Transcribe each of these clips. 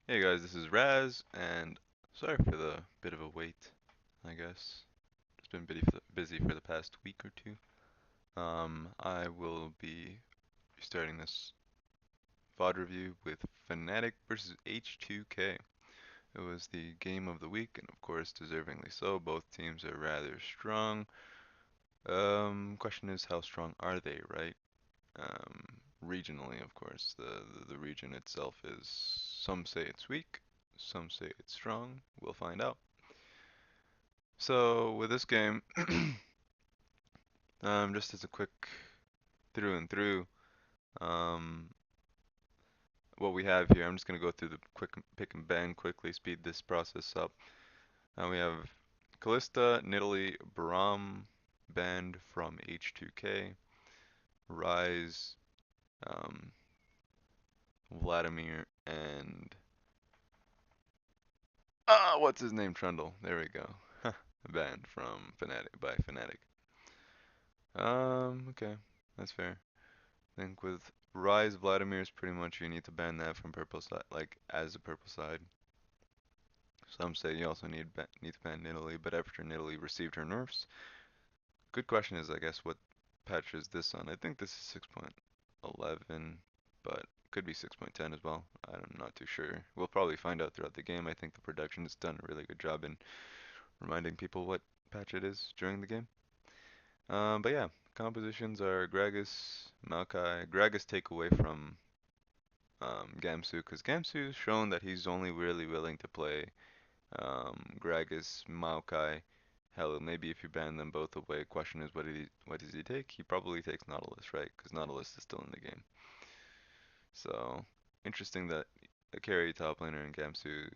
Hey guys, this is Raz, and sorry for the bit of a wait, I guess. Just been busy for the past week or two. I will be starting this VOD review with Fnatic versus H2K. It was the game of the week, and of course, deservingly so. Both teams are rather strong. Question is, how strong are they, right? Regionally, of course, the region itself is. Some say it's weak, some say it's strong. We'll find out. So with this game, just as a quick through and through, um, what we have here, I'm just gonna go through the quick pick and ban quickly, speed this process up. We have Callista, Nidalee, Braum banned from H2K, Rise, um, Vladimir, and what's his name? Trundle. There we go. Banned from Fnatic by Fnatic. Okay, that's fair. I think with Rise, Vladimir is pretty much you need to ban that from purple side, like as a purple side. Some say you also need to ban Nidalee, but after Nidalee received her nerfs, good question is I guess what patch is this on? I think this is 6.11, but could be 6.10 as well. I'm not too sure. We'll probably find out throughout the game. I think the production has done a really good job in reminding people what patch it is during the game. But yeah, compositions are Gragas, Maokai. Gragas take away from Gamsu, because Gamsu's shown that he's only really willing to play Gragas, Maokai. Hell, maybe if you ban them both away, question is what does he take? He probably takes Nautilus, right? Because Nautilus is still in the game. So interesting that a carry top laner in Gamsu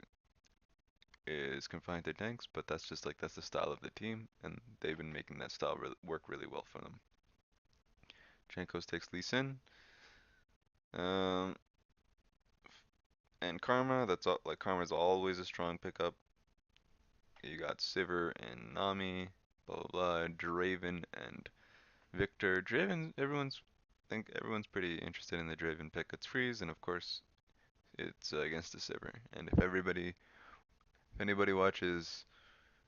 is confined to tanks, but that's just like that's the style of the team, and they've been making that style work really well for them. Jankos takes Lee Sin. Um, and Karma, that's all, like Karma's always a strong pickup. You got Sivir and Nami, blah blah blah, Draven and Victor. Draven, I think everyone's pretty interested in the Draven pick. It's freeze, and of course it's against the Sivir. And if anybody watches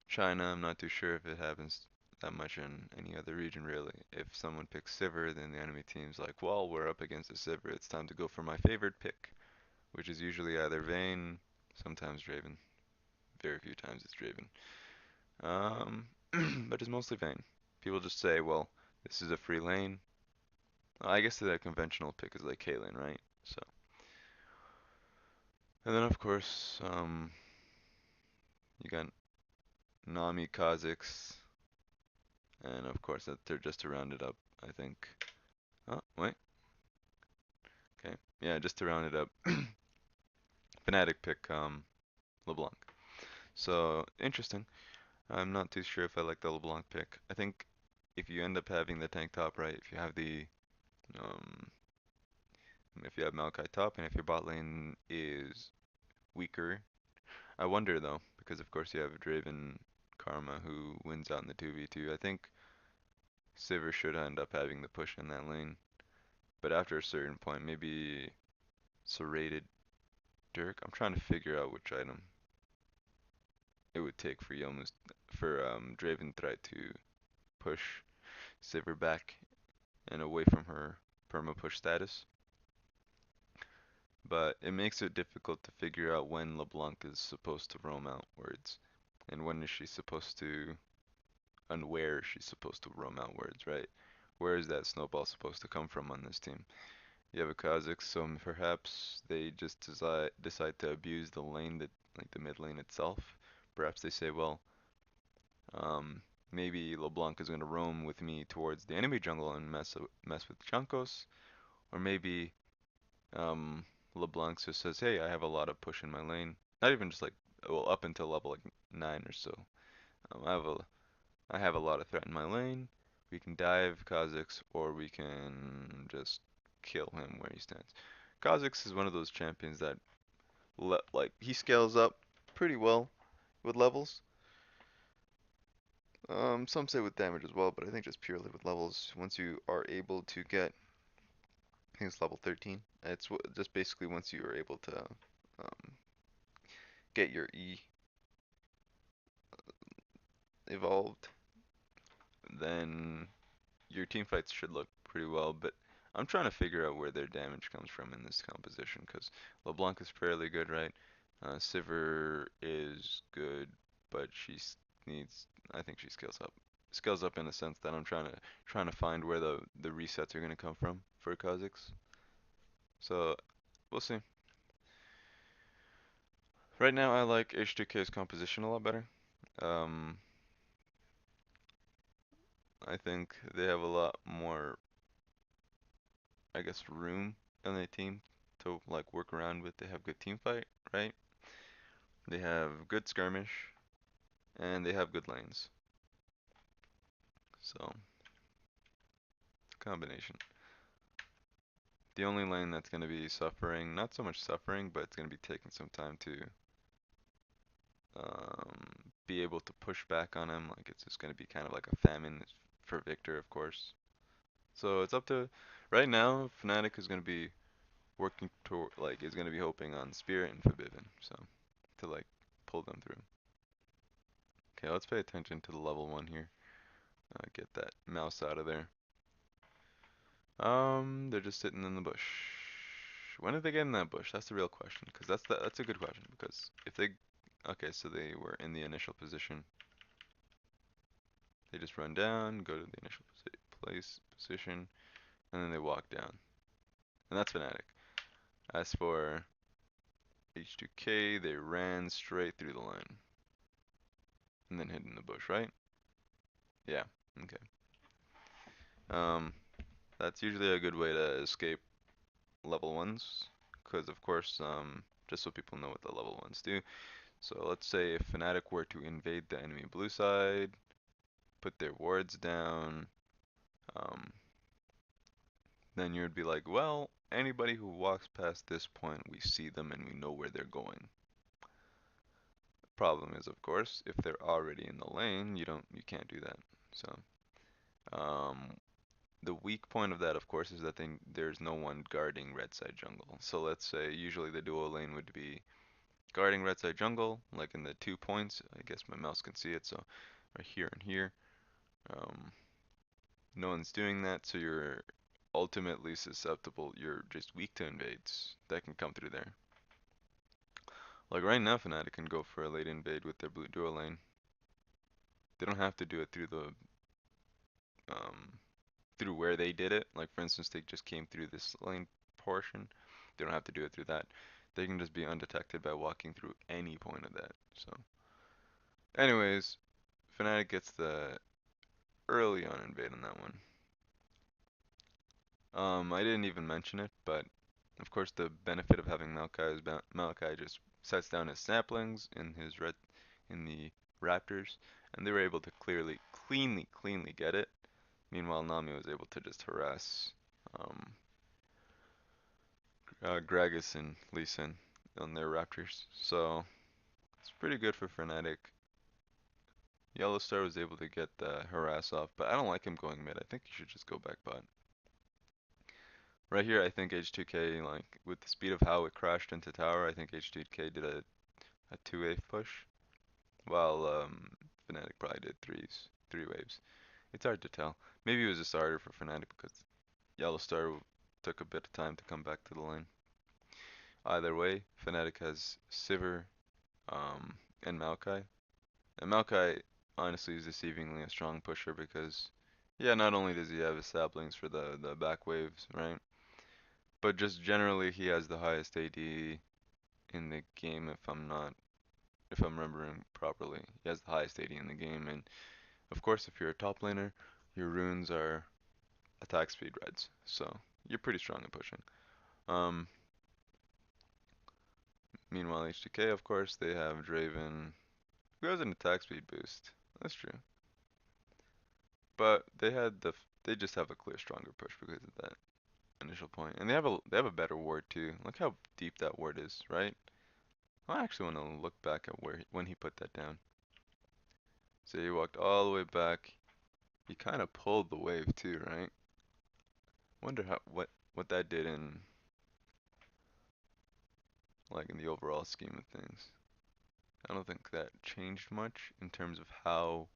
China, I'm not too sure if it happens that much in any other region really. If someone picks Sivir, then the enemy team's like, well, we're up against the Sivir. It's time to go for my favorite pick, which is usually either Vayne, sometimes Draven. Very few times it's Draven. Um, but it's mostly Vayne. People just say, well, this is a free lane. I guess the conventional pick is like Kaylin, right? So, and then of course, you got Nami, Kha'Zix, and of course that they're just to round it up, I think. Oh, wait, okay, yeah, just to round it up, Fnatic pick LeBlanc. So interesting. I'm not too sure if I like the LeBlanc pick. I think if you end up having the tank top right, um, if you have Maokai top, and if your bot lane is weaker. I wonder though, because of course you have Draven Karma who wins out in the 2v2. I think Sivir should end up having the push in that lane, but after a certain point, maybe Serrated Dirk. I'm trying to figure out which item it would take for Draven Threat to push Sivir back and away from her perma push status. But it makes it difficult to figure out when LeBlanc is supposed to roam outwards and when is she supposed to and where she's supposed to roam outwards, right? Where is that snowball supposed to come from on this team? You have a Kha'Zix, so perhaps they just decide to abuse the lane that like the mid lane itself. Perhaps they say, well, um, maybe LeBlanc is going to roam with me towards the enemy jungle and mess with Jankos, or maybe um, LeBlanc just says, hey, I have a lot of push in my lane. Not even just like well up until level like 9 or so. Um, I have a I have a lot of threat in my lane. We can dive Kha'Zix, or we can just kill him where he stands. Kha'Zix is one of those champions that like he scales up pretty well with levels. Some say with damage as well, but I think just purely with levels. Once you are able to get, I think it's level 13. It's just basically once you are able to um, get your E evolved, then your team fights should look pretty well. But I'm trying to figure out where their damage comes from in this composition because LeBlanc is fairly good, right? Sivir is good, but needs. I think she scales up. Scales up in the sense that I'm trying to find where the resets are gonna come from for Kha'Zix. So we'll see. Right now, I like H2K's composition a lot better. Um, I think they have a lot more, I guess, room on their team to like work around with. They have good team fight, right? They have good skirmish, and they have good lanes. So, combination. The only lane that's going to be suffering, not so much suffering, but it's going to be taking some time to be able to push back on him. Like it's just going to be kind of like a famine for Victor, of course. So it's up to right now. Fnatic is going to be working toward like is going to be hoping on Spirit and Forbidden, so to like pull them through. Okay, let's pay attention to the level one here. Get that mouse out of there. They're just sitting in the bush. When did they get in that bush? That's the real question. Cause that's a good question. Because if they, okay, so they were in the initial position. They just run down, go to the initial position, and then they walk down. And that's Fnatic. As for H2K, they ran straight through the line and then hid in the bush, right? Yeah. Okay. Um, that's usually a good way to escape level ones, because of course, just so people know what the level ones do. So let's say if Fnatic were to invade the enemy blue side, put their wards down, um, then you'd be like, well, anybody who walks past this point, we see them and we know where they're going. Problem is, of course, if they're already in the lane, you can't do that. So, um, the weak point of that, of course, is that there's no one guarding red side jungle. So let's say usually the duo lane would be guarding red side jungle, like in the 2 points. I guess my mouse can see it, so right here and here. Um, no one's doing that, so you're ultimately susceptible. You're just weak to invades that can come through there. Like right now, Fnatic can go for a late invade with their blue duo lane. They don't have to do it um, through where they did it. Like for instance, they just came through this lane portion. They don't have to do it through that. They can just be undetected by walking through any point of that. So, anyways, Fnatic gets the early on invade on that one. I didn't even mention it, but of course the benefit of having Maokai is Maokai just sets down his saplings in the Raptors, and they were able to cleanly get it. Meanwhile, Nami was able to just harass um, Gragas and Lee Sin on their Raptors. So it's pretty good for Fnatic. Yellowstar was able to get the harass off, but I don't like him going mid. I think he should just go back bot. Right here, I think H2K, like, with the speed of how it crashed into tower, I think H2K did a 2-wave push, while Fnatic probably did three waves. It's hard to tell. Maybe it was a starter for Fnatic because Yellowstar took a bit of time to come back to the lane. Either way, Fnatic has Sivir and Maokai. And Maokai, honestly, is deceivingly a strong pusher because, yeah, not only does he have his saplings for the back waves, right? But just generally, he has the highest AD in the game if I'm remembering properly. He has the highest AD in the game, and of course, if you're a top laner, your runes are attack speed reds, so you're pretty strong at pushing. Um, Meanwhile, H2K, of course, they have Draven, who has an attack speed boost. That's true, but they just have a clear stronger push because of that initial point, and they have a better ward too. Look how deep that ward is, right? I actually want to look back at when he put that down. So he walked all the way back. He kind of pulled the wave too, right? Wonder what that did in like in the overall scheme of things. I don't think that changed much in terms of how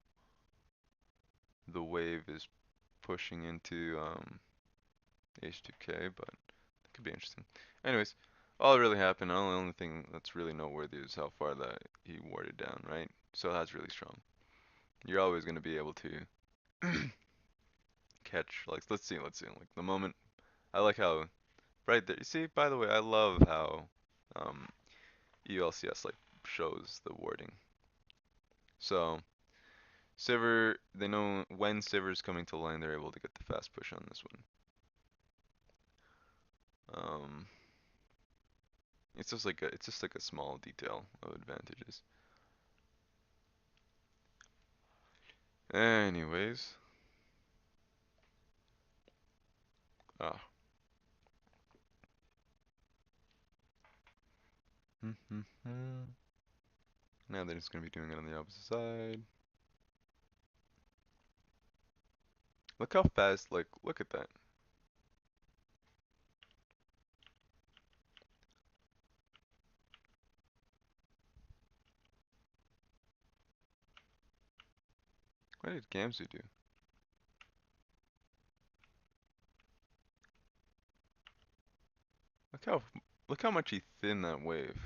the wave is pushing into H2K, but it could be interesting. Anyways, all that really happened, the only thing that's really noteworthy is how far that he warded down, right? So that's really strong. You're always going to be able to catch, like, let's see, like the moment. I like how right there. You see, by the way, I love how um, ELCS like shows the warding. So Sivir, they know when Sivir's coming to lane, they're able to get the fast push on this one. Um, it's just like a small detail of advantages. Anyways, ah, now they're just gonna be doing it on the opposite side. Look how fast, like, look at that. What did Gamzu do? Look how, look how much he thinned that wave.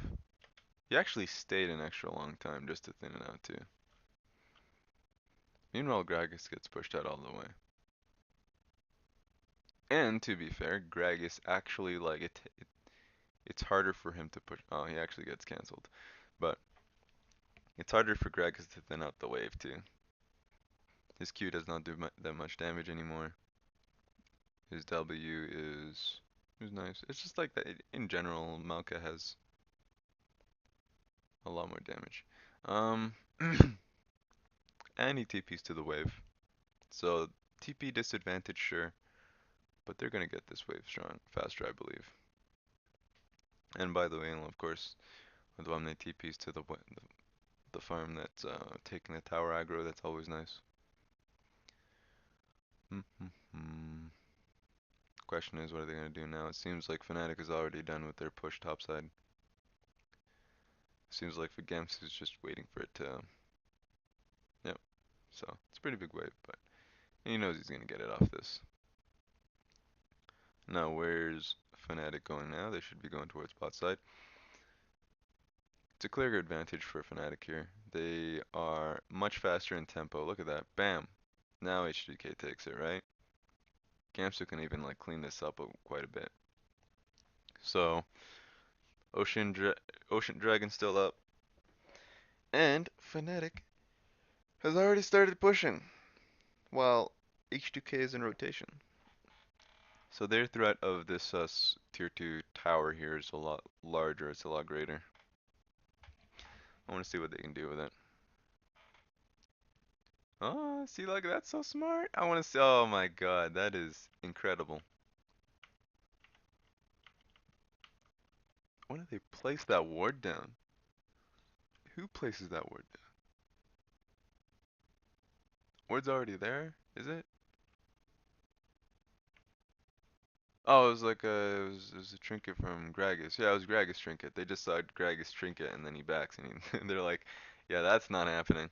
He actually stayed an extra long time just to thin it out too. Meanwhile, Gragas gets pushed out all the way. And to be fair, Gragas actually like it's harder for him to push. Oh, he actually gets cancelled, but it's harder for Gragas to thin out the wave too. His Q does not do that much damage anymore. His W is nice. It's just like that. In general, Malka has a lot more damage. Um, and he TPs to the wave. So TP disadvantage, sure, but they're gonna get this wave strong faster, I believe. And by the way, and of course, when they TPs to the farm that's taking the tower aggro, that's always nice. Question is, what are they gonna do now? It seems like Fnatic is already done with their push topside. Seems like Vigems is just waiting for it to. Yep. So it's a pretty big wave, but he knows he's gonna get it off this. Now where's Fnatic going now? They should be going towards bot side. It's a clear advantage for Fnatic here. They are much faster in tempo. Look at that. Bam. Now H2K takes it, right? Gamsu can even like clean this up quite a bit. So Ocean Dragon still up. And Fnatic has already started pushing while H2K is in rotation. So their threat of this tier 2 tower here is a lot larger, it's a lot greater. I want to see what they can do with it. Oh, see, like that's so smart. I want to see. Oh my god, that is incredible. When did they place that ward down? Who places that ward down? Ward's already there, is it? Oh, it was like it was a trinket from Gragas. Yeah, it was Gragas trinket. They just saw Gragas trinket and then he backs and, and they're like, yeah, that's not happening.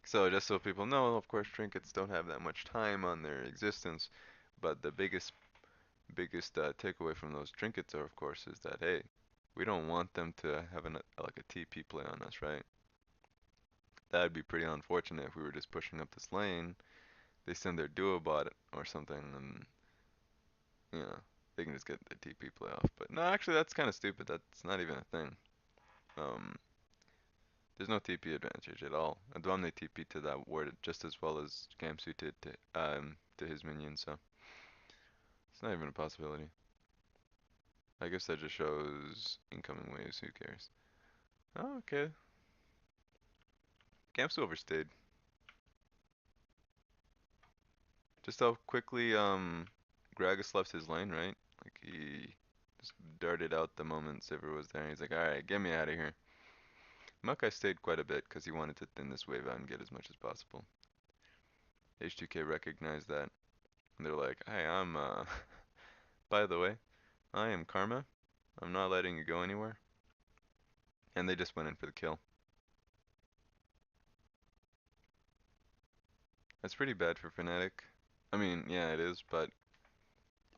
So just so people know, of course, trinkets don't have that much time on their existence, but the biggest takeaway from those trinkets are, of course, is that hey, we don't want them to have like a TP play on us, right? That'd be pretty unfortunate if we were just pushing up this lane. They send their duo bot or something, and you know they can just get the TP play off. But no, actually, that's kind of stupid. That's not even a thing. Um, there's no TP advantage at all. Adwamne TP to that ward just as well as Gamsu did to his minion, so it's not even a possibility. I guess that just shows incoming waves, who cares? Oh, okay. Gamsu overstayed. Just how quickly Gragas left his lane, right? Like he just darted out the moment Sivir was there. He's like, alright, get me out of here. Makai stayed quite a bit because he wanted to thin this wave out and get as much as possible. H2K recognized that. And they're like, hey, by the way, I am Karma. I'm not letting you go anywhere. And they just went in for the kill. That's pretty bad for Fnatic. I mean, yeah, it is, but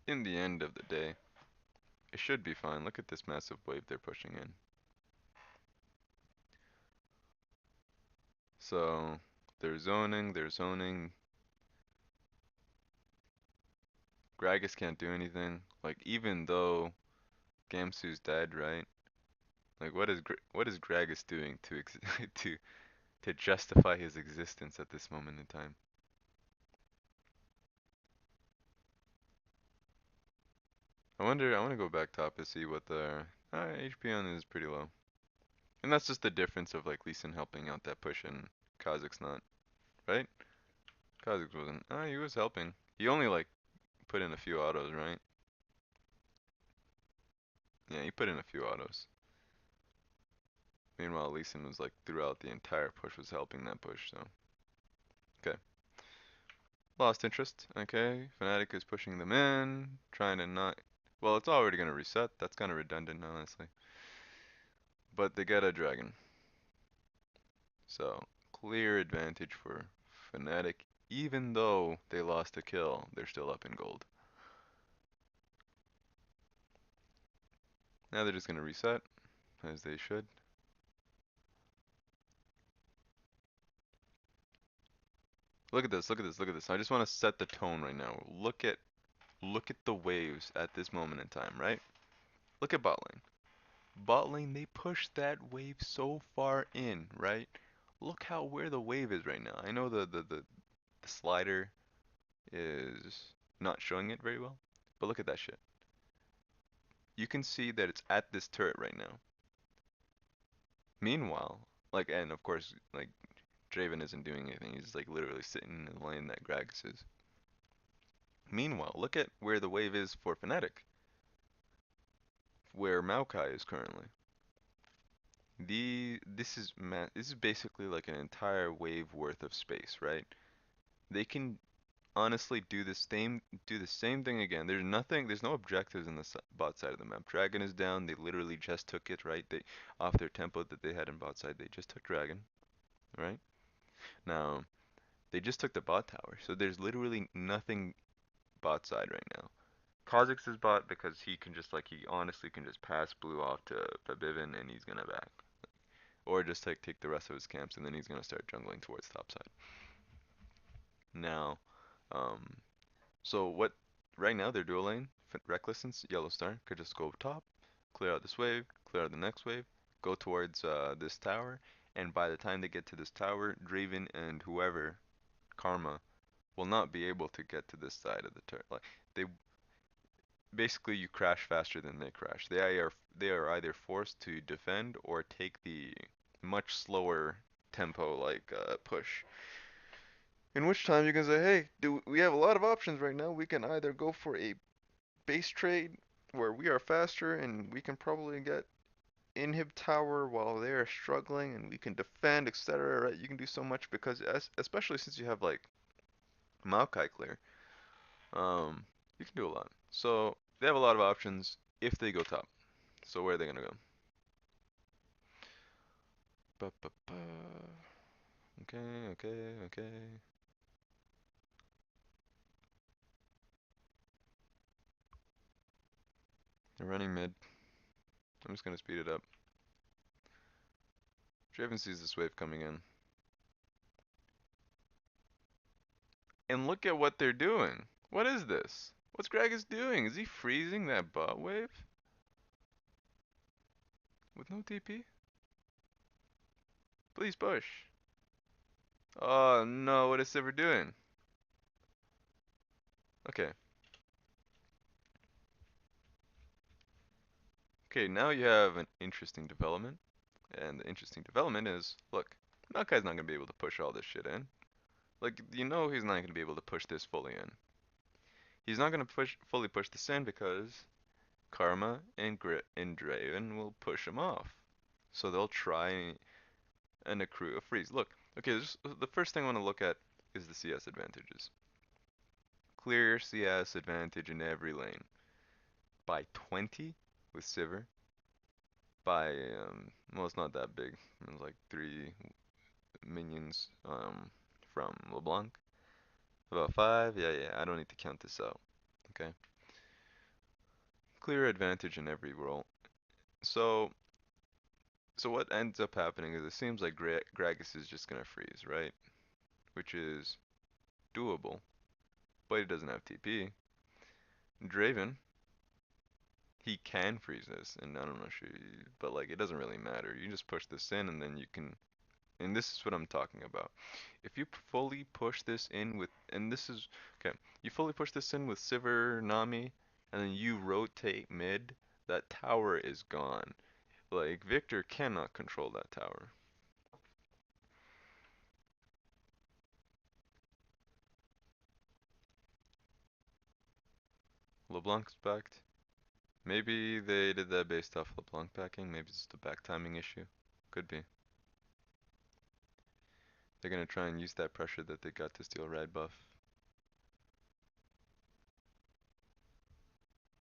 in the end of the day, it should be fine. Look at this massive wave they're pushing in. So, they're zoning. Gragas can't do anything. Like, even though Gamsu's dead, right? Like, what is Gragas doing to to justify his existence at this moment in time? I want to go back top to see what the HP on is pretty low. And that's just the difference of like Lee Sin helping out that push and Kha'Zix not, right? Kha'Zix wasn't. He was helping. He only like put in a few autos, right? Yeah, he put in a few autos. Meanwhile, Lee Sin was like throughout the entire push was helping that push, so. Okay. Lost interest. Okay. Fnatic is pushing them in, trying to not. Well, it's already gonna reset. That's kind of redundant, honestly. But they get a dragon. So, clear advantage for Fnatic. Even though they lost a kill, they're still up in gold. Now they're just gonna reset, as they should. Look at this, look at this, look at this. I just want to set the tone right now. Look at the waves at this moment in time, right? Look at bot lane. Bot lane, they pushed that wave so far in, right? Look how where the wave is right now. I know the slider is not showing it very well, but look at that shit. You can see that it's at this turret right now. Meanwhile, like, and of course, like, Draven isn't doing anything. He's like literally sitting in the lane that Gragas is. Meanwhile, look at where the wave is for Fnatic, where Maokai is currently. This is basically like an entire wave worth of space, right? They can honestly do the same thing again. There's no objectives in the bot side of the map. Dragon is down. They literally just took it, right? They off their tempo that they had in bot side. They just took Dragon, right? Now they just took the bot tower, so there's literally nothing bot side right now. Kha'Zix is bot because he can just like he honestly can just pass blue off to Fabivin and he's gonna back. Or just like take the rest of his camps and then he's gonna start jungling towards top side. Now, um, so what? Right now they're dual lane. Reckless and Yellow Star could just go top, clear out this wave, clear out the next wave, go towards this tower, and by the time they get to this tower, Draven and whoever, Karma, will not be able to get to this side of the turret. Like they basically you crash faster than they crash. They are either forced to defend or take the much slower tempo like push. In which time you can say, hey, we have a lot of options right now. We can either go for a base trade where we are faster and we can probably get inhib tower while they are struggling and we can defend, etc. Right? You can do so much because especially since you have like Maokai clear, you can do a lot. So they have a lot of options if they go top. So where are they gonna go? Ba, ba, ba. Okay, okay, okay. They're running mid. I'm just gonna speed it up. Draven sees this wave coming in. And look at what they're doing. What is this? What's Gragas doing? Is he freezing that bot wave? With no TP? Please push. Oh no, what is Sivir doing? Okay. Okay, now you have an interesting development. And the interesting development is, look, Malakai's not gonna be able to push all this shit in. Like, you know he's not gonna be able to push this fully in. He's not gonna fully push this in because Karma and Draven will push him off. So they'll try and accrue a freeze. Look, okay, the first thing I want to look at is the CS advantages. Clear CS advantage in every lane. By 20 with Sivir. By, well, it's not that big. It's like 3 minions from LeBlanc. About 5? Yeah, yeah, I don't need to count this out. Okay. Clear advantage in every roll. So, so what ends up happening is it seems like Gragas is just gonna freeze, right? Which is doable, but he doesn't have TP. Draven, he can freeze this, and I don't know, but like it doesn't really matter. You just push this in, and then you can. And this is what I'm talking about. If you fully push this in with, and this is okay, you fully push this in with Sivir, Nami, and then you rotate mid, that tower is gone. Like Victor cannot control that tower. LeBlanc's backed. Maybe they did that based off LeBlanc backing. Maybe it's just a back timing issue. Could be. They're gonna try and use that pressure that they got to steal red buff.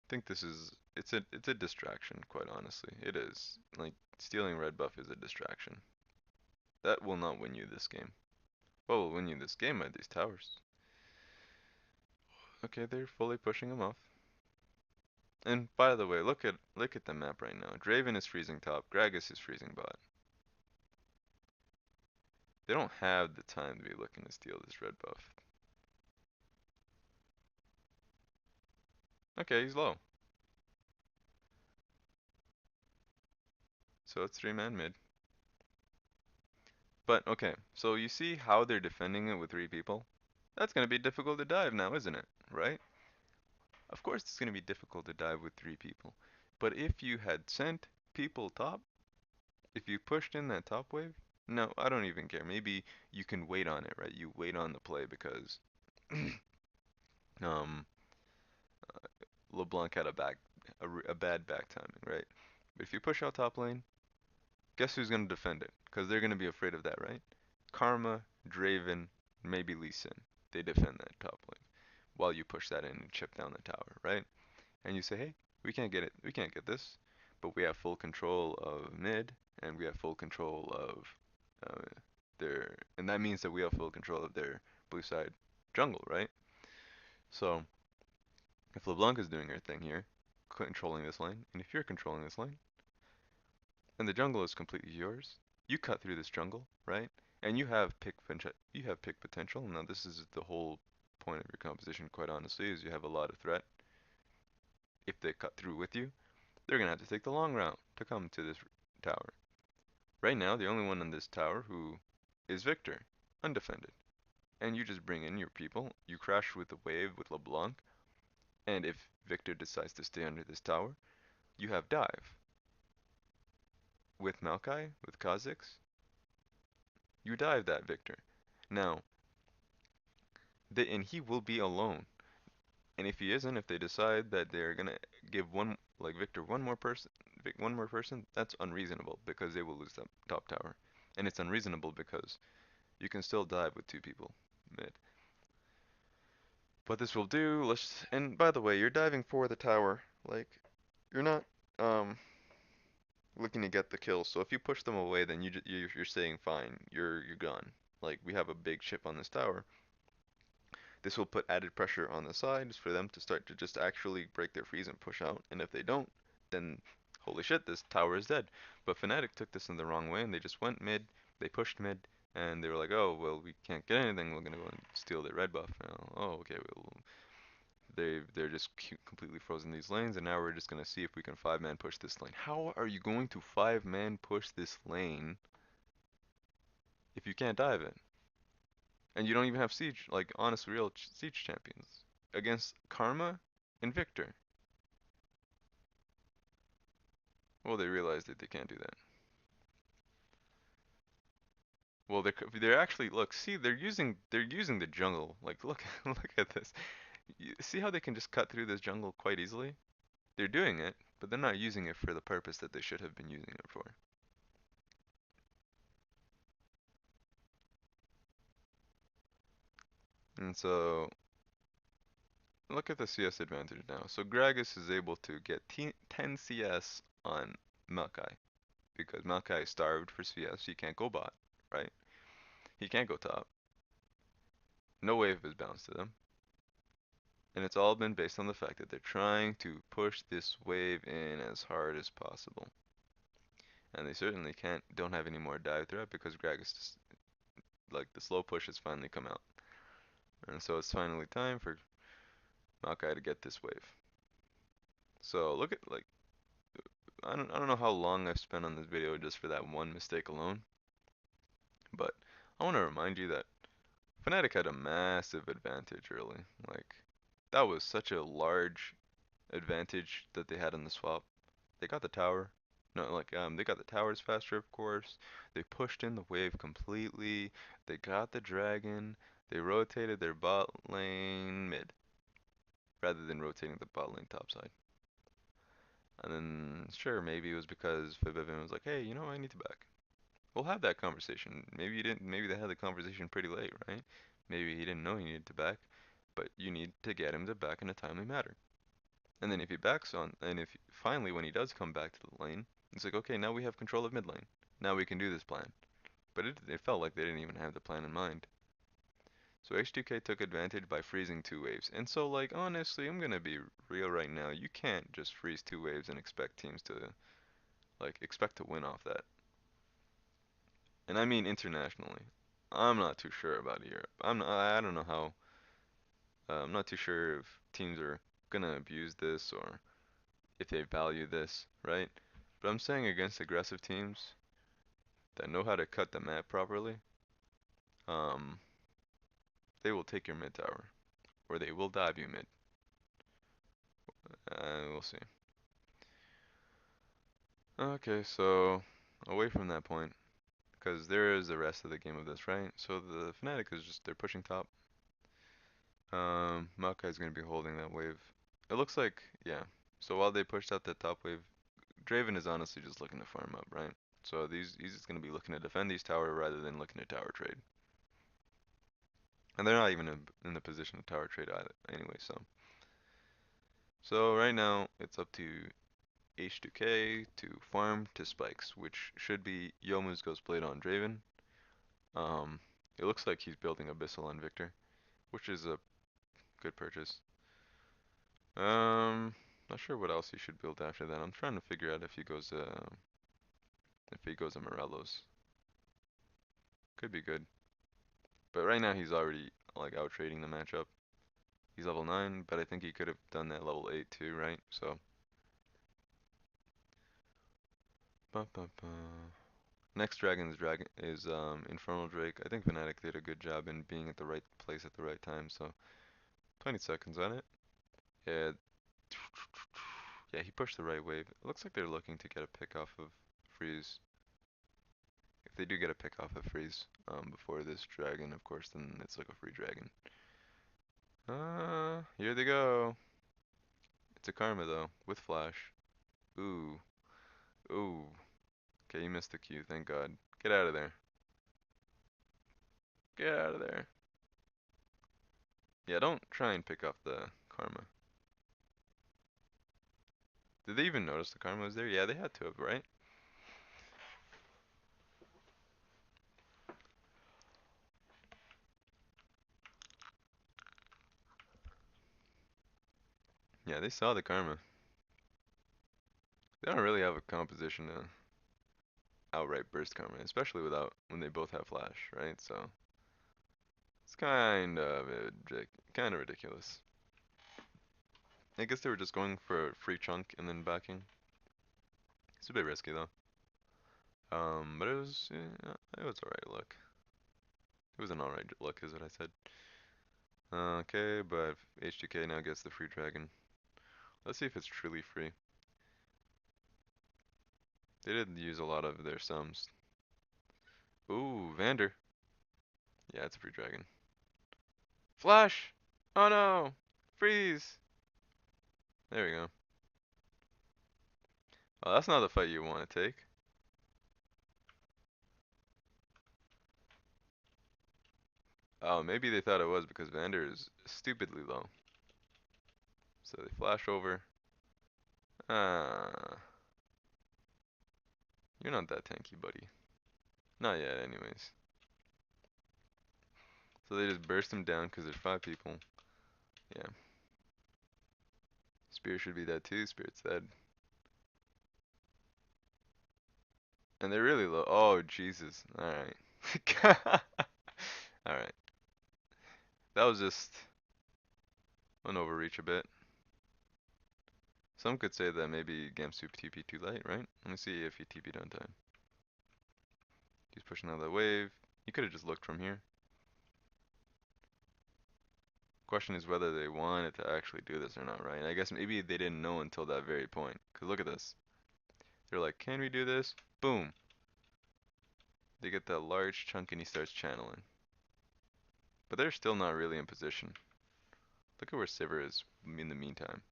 I think this is it's a distraction, quite honestly. It is. Like stealing red buff is a distraction. That will not win you this game. What will win you this game are these towers. Okay, they're fully pushing them off. And by the way, look at the map right now. Draven is freezing top, Gragas is freezing bot. They don't have the time to be looking to steal this red buff. Okay, he's low. So it's 3-man mid. But okay, so you see how they're defending it with 3 people? That's gonna be difficult to dive now, isn't it? Right? Of course it's gonna be difficult to dive with 3 people. But if you had sent people top, if you pushed in that top wave, no, I don't even care. Maybe you can wait on it, right? You wait on the play because um LeBlanc had a bad back timing, right? But if you push out top lane, guess who's gonna defend it? Because they're gonna be afraid of that, right? Karma, Draven, maybe Lee Sin. They defend that top lane while you push that in and chip down the tower, right? And you say, hey, we can't get it, we can't get this, but we have full control of mid, and we have full control of uh, and that means that we have full control of their blue side jungle, right? So if LeBlanc is doing her thing here, controlling this lane, and if you're controlling this lane, and the jungle is completely yours, you cut through this jungle, right? And you have pick potential. Now this is the whole point of your composition, quite honestly, is you have a lot of threat. If they cut through with you, they're gonna have to take the long route to come to this tower. Right now, the only one on this tower who is Victor, undefended. And you just bring in your people, you crash with the wave with LeBlanc, and if Victor decides to stay under this tower, you have dive. With Maokai, with Kha'Zix, you dive that Victor. Now, and he will be alone. And if he isn't, if they decide that they're gonna give like Victor, one more person, that's unreasonable because they will lose that top tower. And it's unreasonable because you can still dive with 2 people mid. What this will do, and by the way, you're diving for the tower. Like, you're not looking to get the kill. So if you push them away, then you're staying fine. You're gone. Like we have a big chip on this tower. This will put added pressure on the sides for them to start to just actually break their freeze and push out. And if they don't, then holy shit, this tower is dead. But Fnatic took this in the wrong way and they just went mid. They pushed mid and they were like, oh well, we can't get anything. We're gonna go and steal their red buff. Oh okay, well they're just completely frozen these lanes, and now we're just gonna see if we can 5-man push this lane. How are you going to 5-man push this lane if you can't dive it? And you don't even have siege, like honest real siege champions against Karma and Victor. Well, they realized that they can't do that. Well, they're actually see they're using the jungle. Like look look at this. See how they can just cut through this jungle quite easily? They're doing it, but they're not using it for the purpose that they should have been using it for. And so look at the CS advantage now. So Gragas is able to get 10 CS on Maokai because Maokai is starved for CS. He can't go bot, right? He can't go top. No wave has bounced to them. And it's all been based on the fact that they're trying to push this wave in as hard as possible. And they certainly don't have any more dive threat because Gragas just, like, the slow push has finally come out. And so it's finally time for Maokai to get this wave. So look at, like, I don't know how long I've spent on this video just for that one mistake alone, but I want to remind you that Fnatic had a massive advantage early. Like, that was such a large advantage that they had in the swap. They got the tower. No, like, they got the towers faster, of course. They pushed in the wave completely. They got the dragon. They rotated their bot lane mid rather than rotating the bot lane top side. And then, sure, maybe it was because Fibevin was like, hey, you know, I need to back. We'll have that conversation. Maybe you didn't. Maybe they had the conversation pretty late, right? Maybe he didn't know he needed to back, but you need to get him to back in a timely manner. And then if he backs on, and if finally when he does come back to the lane, it's like, okay, now we have control of mid lane. Now we can do this plan. But it felt like they didn't even have the plan in mind. So H2K took advantage by freezing two waves. And so, like, honestly, I'm gonna be real right now. You can't just freeze two waves and expect teams to, like, expect to win off that. And I mean internationally. I'm not too sure about Europe. I don't know how. I'm not too sure if teams are gonna abuse this or if they value this, right? But I'm saying against aggressive teams that know how to cut the map properly, um, they will take your mid tower or they will dive you mid. We'll see. Okay, so away from that point, because there is the rest of the game of this, right? So the Fnatic is just they're pushing top. Maokai is gonna be holding that wave. It looks like, yeah. So while they pushed out that top wave, Draven is honestly just looking to farm up, right? So he's just gonna be looking to defend these tower rather than looking to tower trade. And they're not even in the position of tower trade either, anyway. So right now it's up to H2K to farm to spikes, which should be Yomu's Ghostblade on Draven. Um, it looks like he's building Abyssal on Victor, which is a good purchase. Um, not sure what else he should build after that. I'm trying to figure out if he goes to Morelos. Could be good. But right now he's already like out trading the matchup. He's level 9, but I think he could have done that level 8 too, right? So, ba ba ba. Next dragon's dragon is Infernal Drake. I think Fnatic did a good job in being at the right place at the right time. So, 20 seconds on it. Yeah, yeah, he pushed the right wave. It looks like they're looking to get a pick off of Freeze. If they do get a pick off of Freeze before this dragon, of course, then it's like a free dragon. Here they go. It's a Karma though, with flash. Ooh, ooh. Okay, you missed the Q, thank God. Get out of there. Get out of there. Yeah, don't try and pick off the Karma. Did they even notice the Karma was there? Yeah, they had to have, right? Yeah, they saw the Karma. They don't really have a composition to outright burst Karma, especially without when they both have flash, right? So it's kind of ridiculous. I guess they were just going for a free chunk and then backing. It's a bit risky though. But it was alright look. It was an alright look, is what I said. Okay, but H2K now gets the free dragon. Let's see if it's truly free. They did use a lot of their sums. Ooh, Vander. Yeah, it's a free dragon. Flash! Oh no! Freeze! There we go. Oh, that's not the fight you want to take. Oh, maybe they thought it was because Vander is stupidly low. So they flash over. Ah, you're not that tanky, buddy. Not yet, anyways. So they just burst him down because there's 5 people. Yeah. Spear should be dead too. Spirit's dead. And they're really low. Oh, Jesus. Alright. Alright. That was just an overreach a bit. Some could say that maybe Gamsu TP too late, right? Let me see if he TP'd on time. He's pushing out that wave. He could have just looked from here. Question is whether they wanted to actually do this or not, right? I guess maybe they didn't know until that very point. Cause look at this. They're like, can we do this? Boom. They get that large chunk and he starts channeling. But they're still not really in position. Look at where Sivir is in the meantime.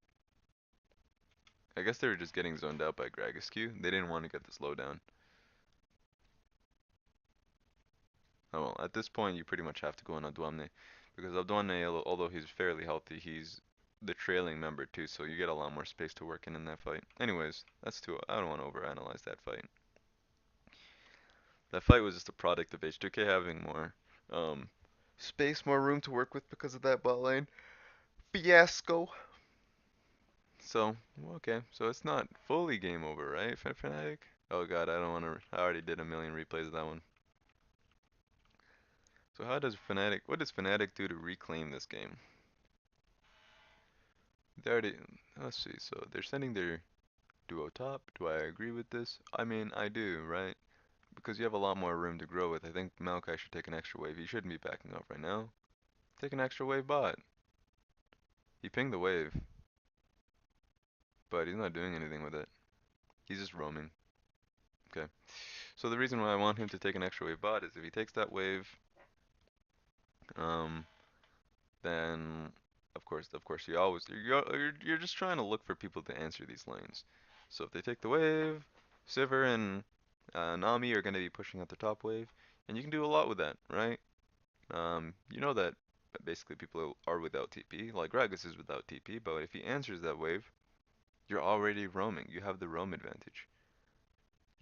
I guess they were just getting zoned out by Gragasque. They didn't want to get the slowdown. Oh well, at this point you pretty much have to go on Adwamne. Because Adwamne, although he's fairly healthy, he's the trailing member too, so you get a lot more space to work in that fight. Anyways, that's too, I don't want to overanalyze that fight. That fight was just a product of H2K having more um, space, more room to work with because of that bot lane fiasco. So, okay, so it's not fully game over, right, Fnatic? Oh god, I don't want to, I already did a million replays of that one. So what does Fnatic do to reclaim this game? They already, let's see, so they're sending their duo top. Do I agree with this? I mean, I do, right? Because you have a lot more room to grow with. I think Maokai should take an extra wave. He shouldn't be backing up right now. Take an extra wave bot. He pinged the wave, but he's not doing anything with it. He's just roaming. Okay. So the reason why I want him to take an extra wave bot is if he takes that wave, um, then of course you're just trying to look for people to answer these lanes. So if they take the wave, Sivir and Nami are going to be pushing out the top wave, and you can do a lot with that, right? You know that basically people are without TP, like Gragas is without TP, but if he answers that wave, you're already roaming. You have the roam advantage.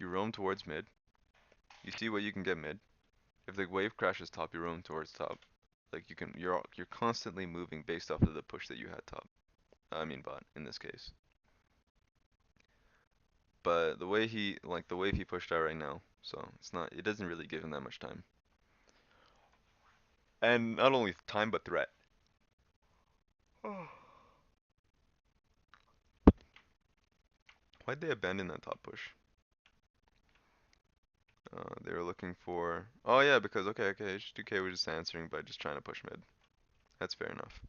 You roam towards mid. You see what you can get mid. If the wave crashes top, you roam towards top. Like you're constantly moving based off of the push that you had top. I mean bot in this case. But the wave he pushed out right now, so it doesn't really give him that much time. And not only time but threat. Why'd they abandon that top push? They were looking for. Oh yeah, because okay, H2K was just answering by just trying to push mid. That's fair enough.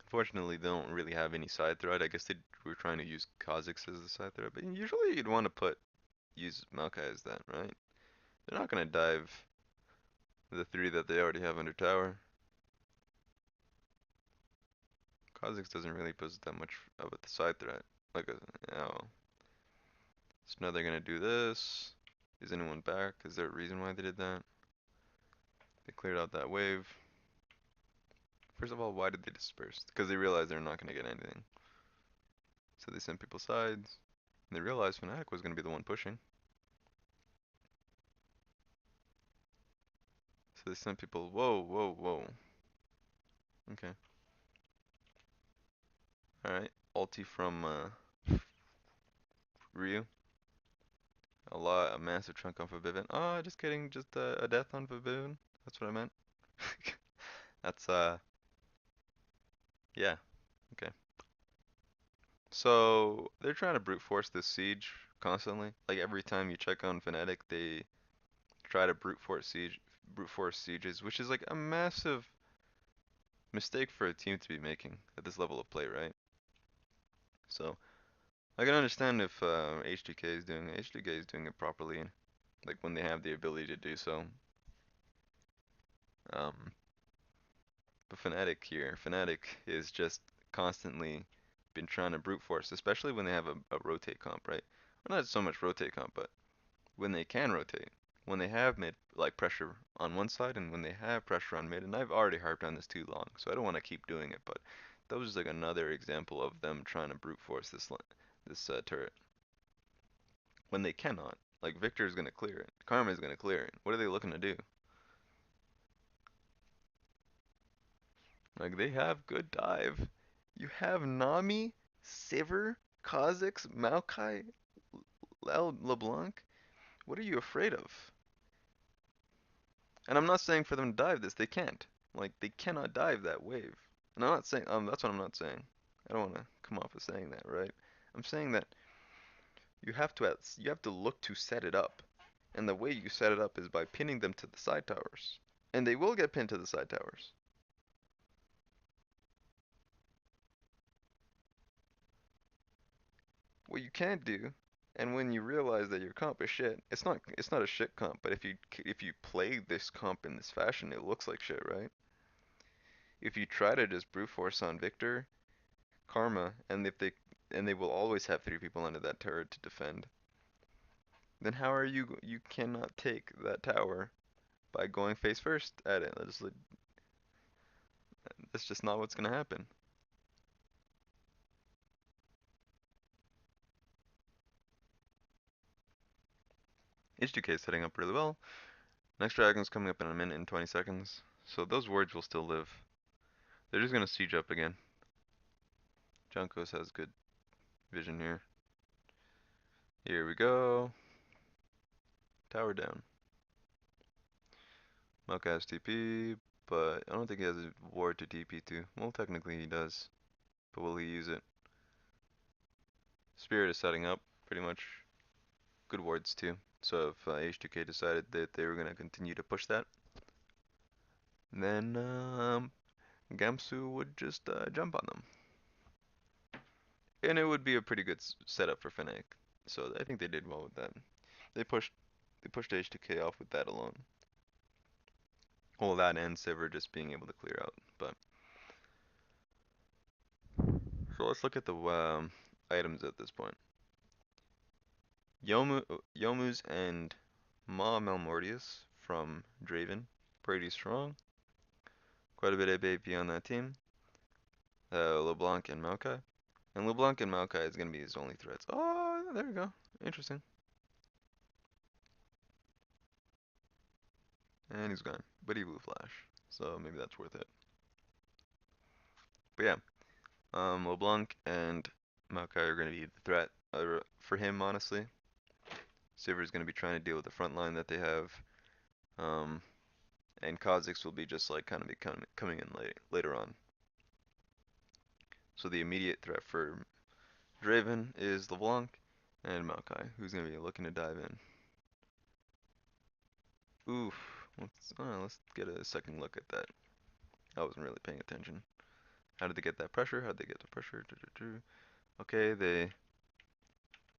Unfortunately, they don't really have any side threat. I guess they were trying to use Kha'Zix as the side threat, but usually you'd want to use Maokai as that, right? They're not gonna dive the 3 that they already have under tower. Kha'Zix doesn't really pose that much of a side threat. Like oh. So now they're gonna do this. Is anyone back? Is there a reason why they did that? They cleared out that wave. First of all, why did they disperse? Because they realized they're not gonna get anything. So they sent people sides. And they realized Fnatic was gonna be the one pushing. So they sent people. Whoa, whoa, whoa. Okay. All right. Ulti from Ryu. A massive chunk on Forbidden. Oh, just kidding. Just a death on Forbidden. That's what I meant. That's yeah. Okay. So they're trying to brute force this siege constantly. Like every time you check on Fnatic, they try to brute force sieges, which is like a massive mistake for a team to be making at this level of play, right? So I can understand if H2K is doing it. H2K is doing it properly, like when they have the ability to do so. Um, but Fnatic is just constantly been trying to brute force, especially when they have a rotate comp, right? Well, not so much rotate comp, but when they can rotate, when they have mid like pressure on one side and when they have pressure on mid, and I've already harped on this too long, so I don't want to keep doing it, but that was like another example of them trying to brute force this turret when they cannot. Like Victor's gonna clear it. Karma's gonna clear it. What are they looking to do? Like they have good dive. You have Nami, Sivir, Kha'Zix, Maokai, LeBlanc. What are you afraid of? And I'm not saying for them to dive this. They can't. Like they cannot dive that wave. And I'm not saying that's what I'm not saying. I don't want to come off as saying that, right? I'm saying that you have to look to set it up. And the way you set it up is by pinning them to the side towers. And they will get pinned to the side towers. What you can't do, and when you realize that your comp is shit, it's not a shit comp, but if you play this comp in this fashion, it looks like shit, right? If you try to just brute force on Victor, Karma, and they will always have three people under that turret to defend, then how are you cannot take that tower by going face first at it. That's just not what's gonna happen. H2K is setting up really well. Next dragon's coming up in a minute and 20 seconds, so those wards will still live. They're just gonna siege up again. Junkos has good vision here. Here we go. Tower down. Milk has TP, but I don't think he has a ward to TP to. Well, technically he does, but will he use it? Spirit is setting up, pretty much. Good wards too. So if H2K decided that they were gonna continue to push that, then Gamsu would just jump on them. And it would be a pretty good setup for Fnatic. So I think they did well with that. They pushed they pushed H2K off with that alone. Well, that and Sivir just being able to clear out. But so let's look at the items at this point. Yomu's and Ma Malmortius from Draven, pretty strong. Quite a bit of AP on that team. LeBlanc and Maokai. And LeBlanc and Maokai is going to be his only threats. Oh, there we go. Interesting. And he's gone. But he blew flash. So maybe that's worth it. But yeah. LeBlanc and Maokai are going to be the threat for him, honestly. Sivir is going to be trying to deal with the front line that they have. Um, and Kha'Zix will be just like kind of coming in later on. So the immediate threat for Draven is LeBlanc and Maokai, who's going to be looking to dive in. Oof. Let's get a second look at that. I wasn't really paying attention. How did they get that pressure? How did they get the pressure? Okay, they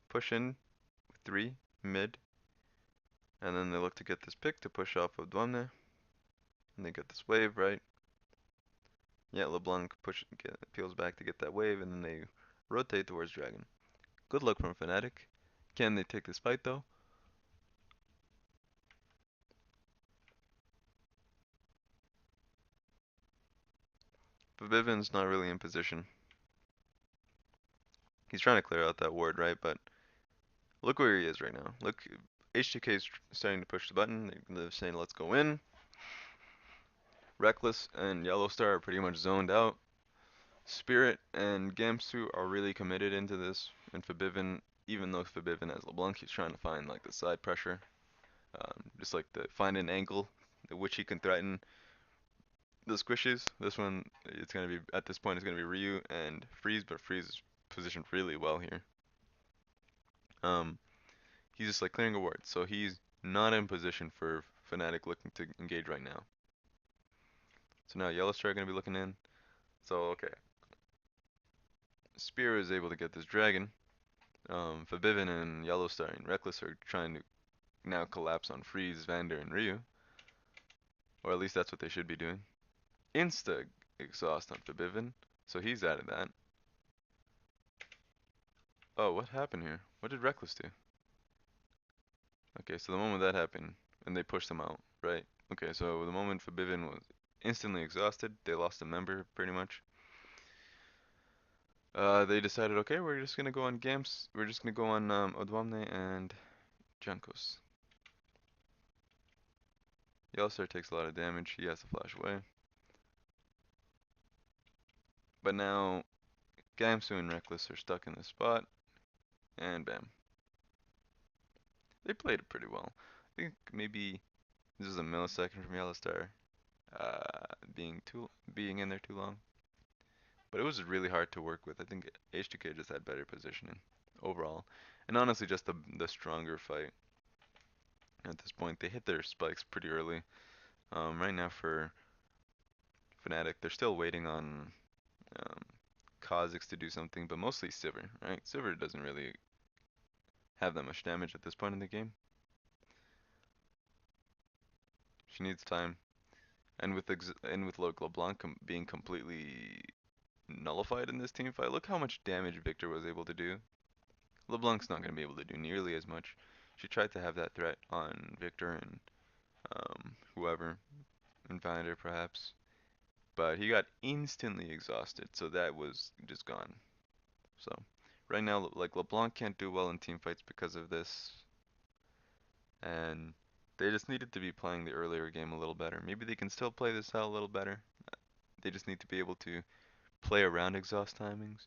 push in with 3 mid, and then they look to get this pick to push off of Dwamne, and they get this wave, right? Yeah, LeBlanc peels back to get that wave, and then they rotate towards Dragon. Good luck from Fnatic. Can they take this fight though? But Vivian's not really in position. He's trying to clear out that ward, right? But look where he is right now. Look, H2K is starting to push the button. They're saying, let's go in. Reckless and Yellowstar are pretty much zoned out. Spirit and Gamsu are really committed into this. And Fabivin, even though Fabivin has LeBlanc, he's trying to find like the side pressure. Just like to find an angle at which he can threaten the squishes. This one, it's going to be, at this point, it's going to be Ryu and Freeze, but Freeze is positioned really well here. Um, he's just like clearing a ward, so he's not in position for Fnatic looking to engage right now. So now Yellowstar going to be looking in. So, okay. Spear is able to get this dragon. Forbidden and Yellowstar and Reckless are trying to now collapse on Freeze, Vander, and Ryu. Or at least that's what they should be doing. Insta exhaust on Forbidden, so he's out of that. Oh, what happened here? What did Reckless do? Okay, so the moment that happened, and they pushed him out, right? Okay, so the moment Forbidden was instantly exhausted, they lost a member, pretty much. They decided, okay, we're just gonna go on Gamps, we're just gonna go on Odwamne and Junkos. Yellowstar takes a lot of damage. He has to flash away. But now Gamsu and Reckless are stuck in this spot, and bam. They played it pretty well. I think maybe this is a millisecond from Yellowstar being in there too long. But it was really hard to work with. I think H2K just had better positioning overall. And honestly just the stronger fight at this point. They hit their spikes pretty early. Right now for Fnatic, they're still waiting on um, Kha'Zix to do something, but mostly Sivir, right? Sivir doesn't really have that much damage at this point in the game. She needs time. And with LeBlanc being completely nullified in this team fight, look how much damage Victor was able to do. LeBlanc's not going to be able to do nearly as much. She tried to have that threat on Victor and whoever, Invader perhaps, but he got instantly exhausted, so that was just gone. So right now, like LeBlanc can't do well in team fights because of this, and they just needed to be playing the earlier game a little better. Maybe they can still play this out a little better. They just need to be able to play around exhaust timings,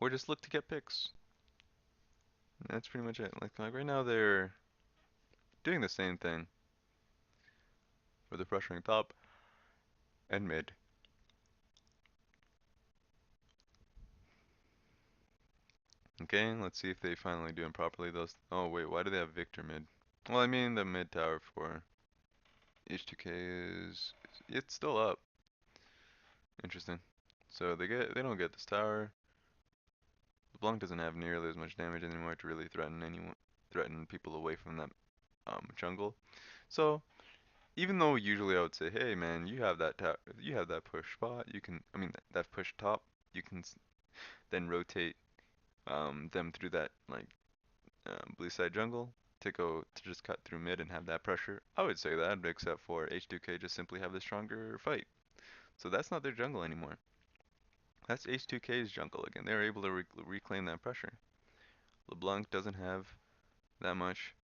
or just look to get picks. That's pretty much it. Like right now they're doing the same thing with the pressuring top and mid. Okay, let's see if they finally do it properly. Those. Oh wait, why do they have Victor mid? Well, I mean the mid tower for H2K is it's still up. Interesting. So they don't get this tower. LeBlanc doesn't have nearly as much damage anymore to really threaten people away from that jungle. So even though usually I would say, hey man, you have that push spot, you can I mean that push top, you can then rotate them through that like blue side jungle to go to just cut through mid and have that pressure. I would say that, except for H2K just simply have the stronger fight. So that's not their jungle anymore. That's H2K's jungle again. They're able to reclaim that pressure. LeBlanc doesn't have that much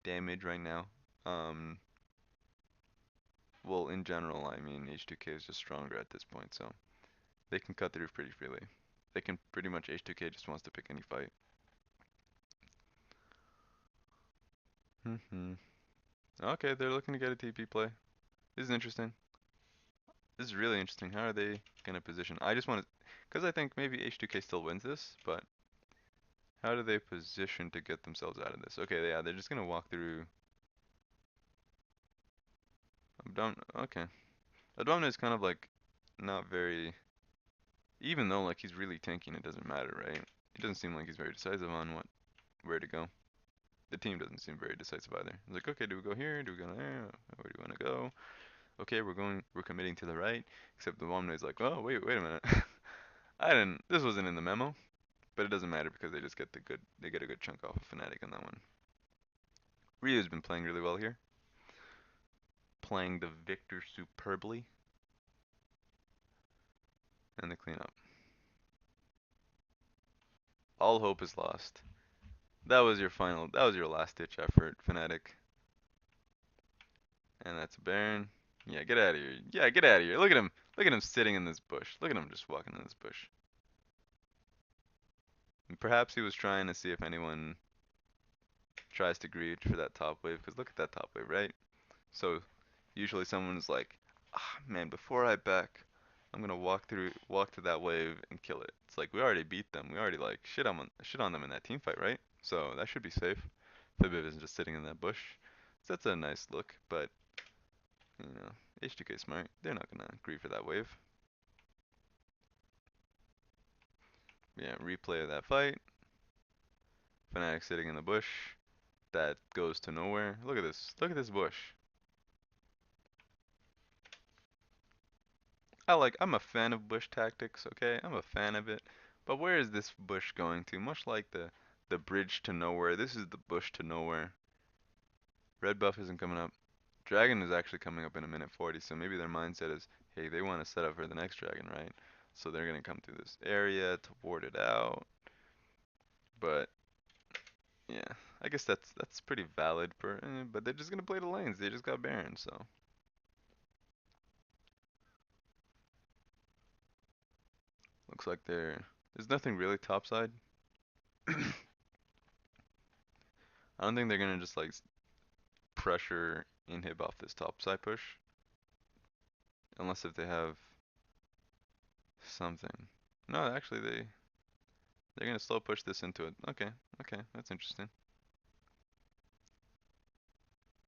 damage right now. Um, well, in general, I mean, H2K is just stronger at this point, so they can cut through pretty freely. They can pretty much H2K just wants to pick any fight. Okay, they're looking to get a TP play. This is interesting. This is really interesting. How are they gonna position? I just want to, because I think maybe H2K still wins this, but how do they position to get themselves out of this? Okay, yeah, they're just gonna walk through. Okay. Abdomina is kind of like not very, even though like he's really tanking, it doesn't matter, right? It doesn't seem like he's very decisive on where to go. The team doesn't seem very decisive either. It's like, okay, do we go here? Do we go there? Where do we want to go? Okay, we're committing to the right. Except the Abdomina is like, oh, wait a minute. This wasn't in the memo. But it doesn't matter because they get a good chunk off of Fnatic on that one. Ryu's been playing really well here. Playing the Victor superbly. And the cleanup. All hope is lost. That was your last ditch effort, Fnatic. And that's a Baron. Yeah, get out of here. Yeah, get out of here. Look at him sitting in this bush. Look at him just walking in this bush. And perhaps he was trying to see if anyone tries to greed for that top wave, because look at that top wave, right? So usually someone's like, ah, man, before I back, I'm gonna walk to that wave and kill it. It's like we already beat them. We already like shit on them in that team fight, right? So that should be safe. Fibib isn't just sitting in that bush. So that's a nice look, but you know, H2K smart. They're not gonna agree for that wave. Yeah, replay of that fight. Fnatic sitting in the bush. That goes to nowhere. Look at this. Look at this bush. I'm a fan of bush tactics, okay? I'm a fan of it. But where is this bush going to? Much like the bridge to nowhere, this is the bush to nowhere. Red buff isn't coming up. Dragon is actually coming up in a minute 40, so maybe their mindset is, hey, they want to set up for the next dragon, right? So they're gonna come through this area to ward it out. But Yeah, I guess that's pretty valid, but they're just gonna play the lanes. They just got Baron, so looks like there's nothing really topside. I don't think they're gonna just like pressure inhib off this topside push, unless if they have something. No, actually they're gonna slow push this into it. Okay, okay, that's interesting.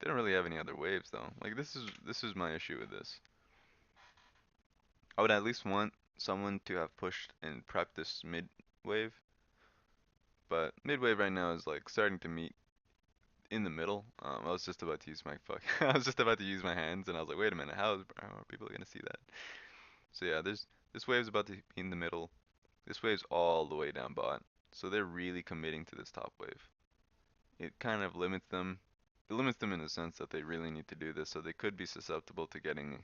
They don't really have any other waves though. Like this is my issue with this. I would at least want someone to have pushed and prepped this mid wave, but mid wave right now is like starting to meet in the middle. I was just about to use my fuck. I was just about to use my hands, and I was like, wait a minute, how are people gonna see that? So yeah, there's this wave's about to be in the middle. This wave's all the way down bot, so they're really committing to this top wave. It kind of limits them. It limits them in the sense that they really need to do this, so they could be susceptible to getting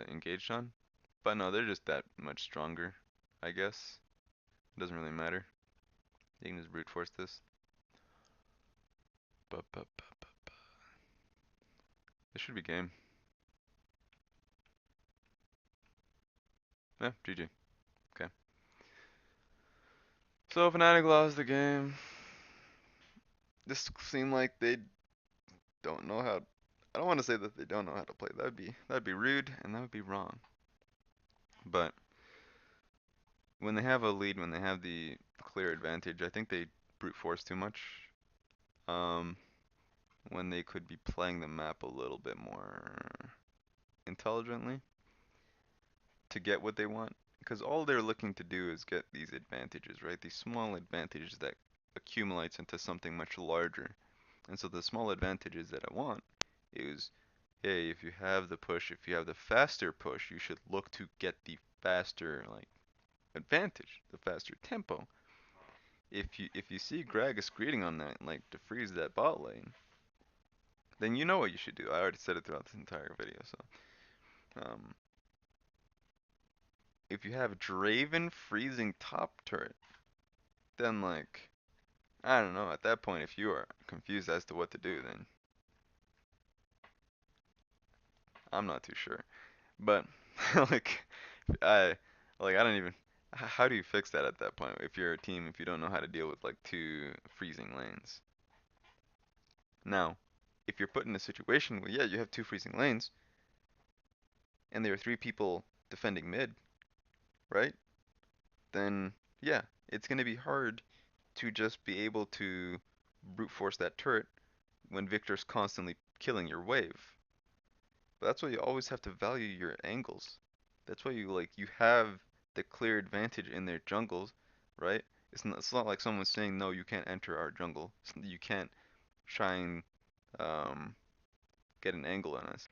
engaged on. But no, they're just that much stronger, I guess. It doesn't really matter. You can just brute force this. This should be game. Yeah, GG. Okay. So Fnatic lost the game. This seemed like they don't know how. I don't want to say that they don't know how to play. That'd be rude and that would be wrong. But when they have a lead, when they have the clear advantage, I think they brute force too much. Um, when they could be playing the map a little bit more intelligently to get what they want. Because all they're looking to do is get these advantages, right? These small advantages that accumulates into something much larger. And so the small advantages that I want is, hey, if you have the push, if you have the faster push, you should look to get the faster like advantage, the faster tempo. If you see Gragas greeting on that, like to freeze that bot lane, then you know what you should do. I already said it throughout this entire video. So, if you have Draven freezing top turret, then like I don't know. At that point, if you are confused as to what to do, then I'm not too sure. But like I I don't even how do you fix that at that point if you're a team if you don't know how to deal with like two freezing lanes? Now, if you're put in a situation where yeah, you have two freezing lanes and there are three people defending mid, right? Then yeah, it's going to be hard to just be able to brute force that turret when Victor's constantly killing your wave. But that's why you always have to value your angles. That's why you have the clear advantage in their jungles, right? It's not like someone's saying no, you can't enter our jungle. You can't try and um, get an angle on us.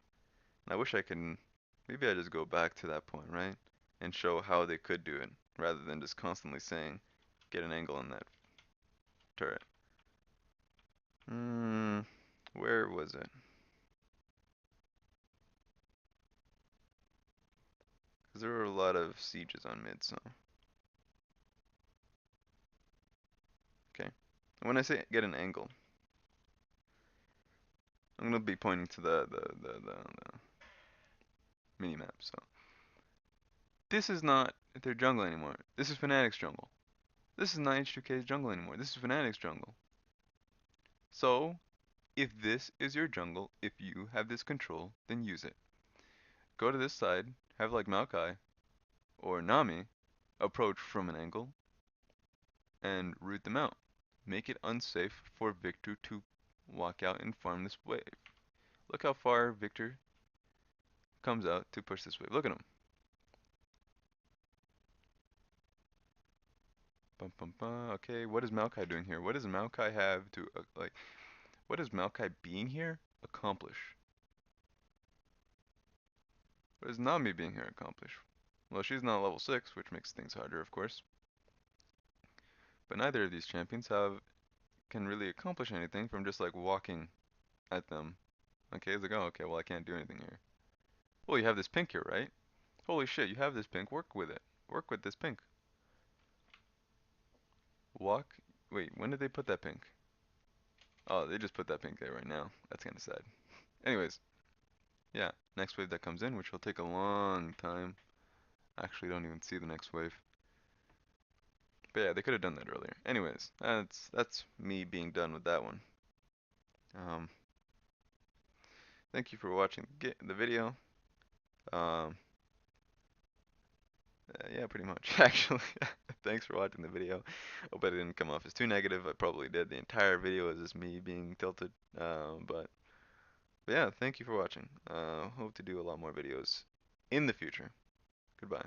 And I wish I can. Maybe I just go back to that point, right? And show how they could do it, rather than just constantly saying, get an angle on that turret. Where was it? Because there were a lot of sieges on mid, so. Okay. When I say get an angle, I'm gonna be pointing to the mini map. So this is not their jungle anymore. This is Fnatic's jungle. This is not H2K's jungle anymore. This is Fnatic's jungle. So if this is your jungle, if you have this control, then use it. Go to this side, have like Maokai or Nami approach from an angle and root them out. Make it unsafe for Victor to walk out and farm this wave. Look how far Victor comes out to push this wave. Look at him. Bum, bum, bum. Okay, what is Maokai doing here? What does Maokai have to, like, what does Maokai being here accomplish? What does Nami being here accomplish? Well, she's not level 6, which makes things harder, of course. But neither of these champions can really accomplish anything from just, like, walking at them. Okay, it's like, oh, okay, well, I can't do anything here. Well, you have this pink here, right? Holy shit, you have this pink, work with it. Work with this pink. Walk Wait, when did they put that pink? Oh, they just put that pink there right now. That's kind of sad. Anyways, yeah, next wave that comes in, which will take a long time. Actually, don't even see the next wave. But yeah, they could have done that earlier. Anyways, that's me being done with that one. Um, thank you for watching the video. Um, yeah, pretty much, actually. Thanks for watching the video. Hope I didn't come off as too negative. I probably did. The entire video is just me being tilted. But yeah, thank you for watching. Hope to do a lot more videos in the future. Goodbye.